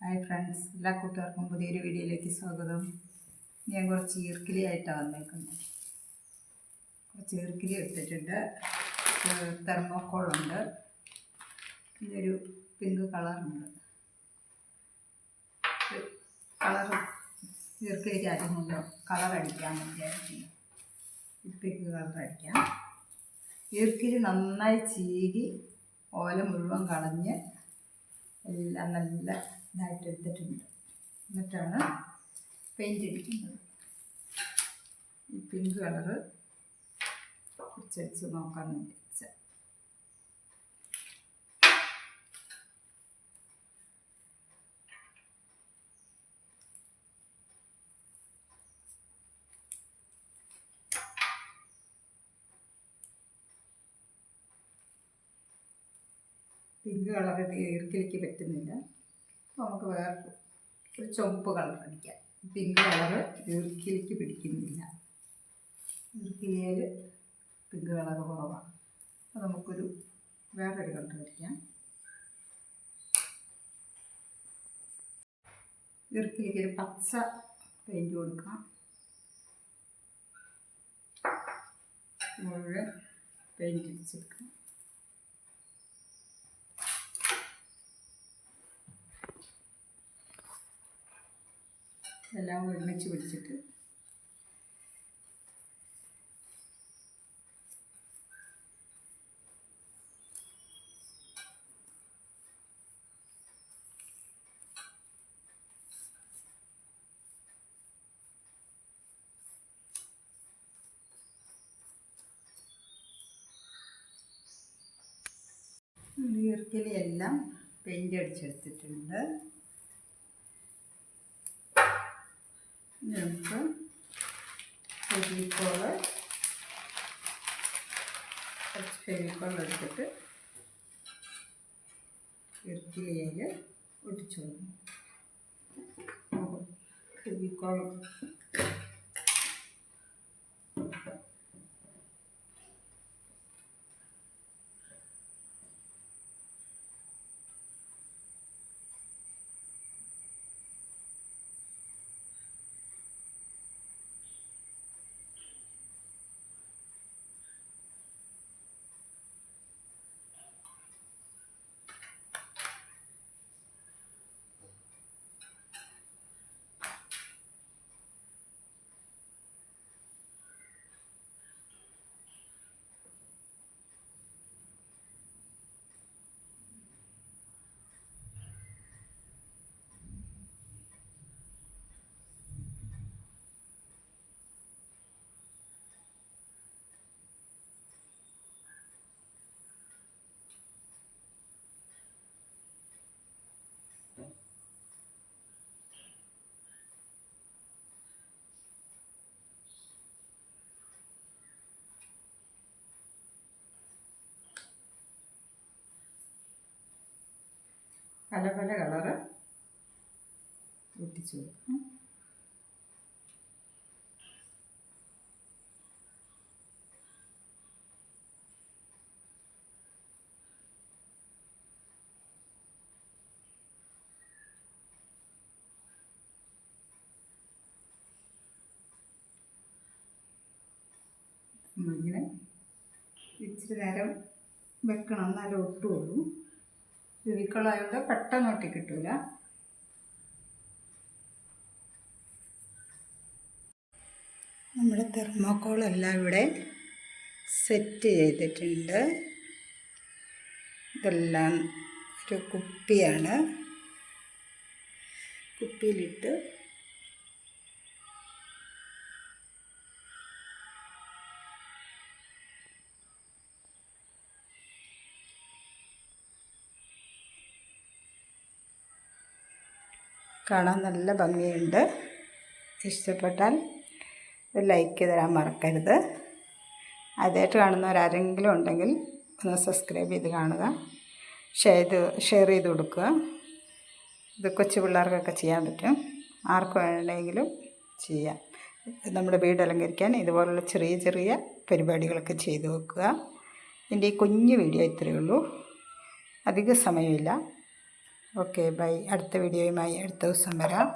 Hi friends, എല്ലാ കൂട്ടുകാർക്കും പുതിയൊരു വീഡിയോയിലേക്ക് സ്വാഗതം. ഞാൻ കുറച്ച് ഈർക്കിലിയായിട്ടാണ് വന്നേക്കുന്നത്. കുറച്ച് ഈർക്കിലി എടുത്തിട്ടുണ്ട്, തെർമോക്കോളുണ്ട്, ഇതൊരു പിങ്ക് കളറുണ്ട്. കളർ ഈർക്കിലിക്ക് ആദ്യമല്ലോ കളറടിക്കാൻ വിചാരിക്കുന്നു. പിങ്ക് കളറടിക്കാം. ഈർക്കിലി നന്നായി ചീകി ഓല മുഴുവൻ കളഞ്ഞ് എല്ലാം നല്ല ഇതായിട്ട് എടുത്തിട്ടുണ്ട്. എന്നിട്ടാണ് പെയിൻ്റ് അടിക്കുന്നത്. ഈ പിങ്ക് കളറ് കുറച്ചടിച്ച് നോക്കാമെന്ന് വിചാരിച്ച. പിങ്ക് കളർ ഈർക്കിലിക്ക് പറ്റുന്നില്ല, അപ്പോൾ നമുക്ക് വേറെ ഒരു ചുവപ്പ് കളർ അടിക്കാം. പിങ്ക് കളറ് ഈർക്കിലിക്ക് പിടിക്കുന്നില്ല. ഈർക്കിലിയിൽ പിങ്ക് കളർ കുറവാണ്, അപ്പോൾ നമുക്കൊരു വേറൊരു കളർ അടിക്കാം. ഈർക്കിലിക്ക് ഒരു പച്ച പെയിൻറ്റ് കൊടുക്കാം. മുഴുവൻ പെയിൻറ്റ് അടിച്ചെടുക്കാം. എല്ലാം ഒരുമിച്ച് പിടിച്ചിട്ട് ഈർക്കിലിയെല്ലാം പെയിൻ്റ് അടിച്ചെടുത്തിട്ടുണ്ട്. നമുക്ക് ഫെവിക്കോൾ എടുത്തിട്ട് ഈർക്കിലിയിൽ ഒട്ടിച്ചു കൊടുക്കും. ഫെവിക്കോൾ പല പല കളറ് ഒട്ടിച്ചു കൊടുക്കും. നമ്മളിങ്ങനെ ഇച്ചിരി നേരം വെക്കണം, എന്നാലേ ഒട്ടുള്ളൂ. ഫെവിക്കോളായതുകൊണ്ട് പെട്ടെന്ന് ഒട്ടി കിട്ടൂല. നമ്മുടെ തെർമോക്കോളെല്ലാം ഇവിടെ സെറ്റ് ചെയ്തിട്ടുണ്ട്. ഇതെല്ലാം ഒരു കുപ്പിയാണ്. കുപ്പിയിലിട്ട് കാണാൻ നല്ല ഭംഗിയുണ്ട്. ഇഷ്ടപ്പെട്ടാൽ ലൈക്ക് തരാൻ മറക്കരുത്. ആദ്യമായിട്ട് കാണുന്നവരാരെങ്കിലും ഉണ്ടെങ്കിൽ ഒന്ന് സബ്സ്ക്രൈബ് ചെയ്ത് കാണുക, ഷെയർ ചെയ്ത് കൊടുക്കുക. ഇത് കൊച്ചു പിള്ളേർക്കൊക്കെ ചെയ്യാൻ പറ്റും, ആർക്ക് വേണമെങ്കിലും ചെയ്യാം. നമ്മുടെ വീട് അലങ്കരിക്കാൻ ഇതുപോലുള്ള ചെറിയ ചെറിയ പരിപാടികളൊക്കെ ചെയ്തു വെക്കുക. എൻ്റെ ഈ കുഞ്ഞു വീഡിയോ ഇത്രയേ ഉള്ളൂ, അധിക സമയമില്ല. Okay bye. അടുത്ത വീഡിയോയുമായി അടുത്ത ദിവസം വരാം.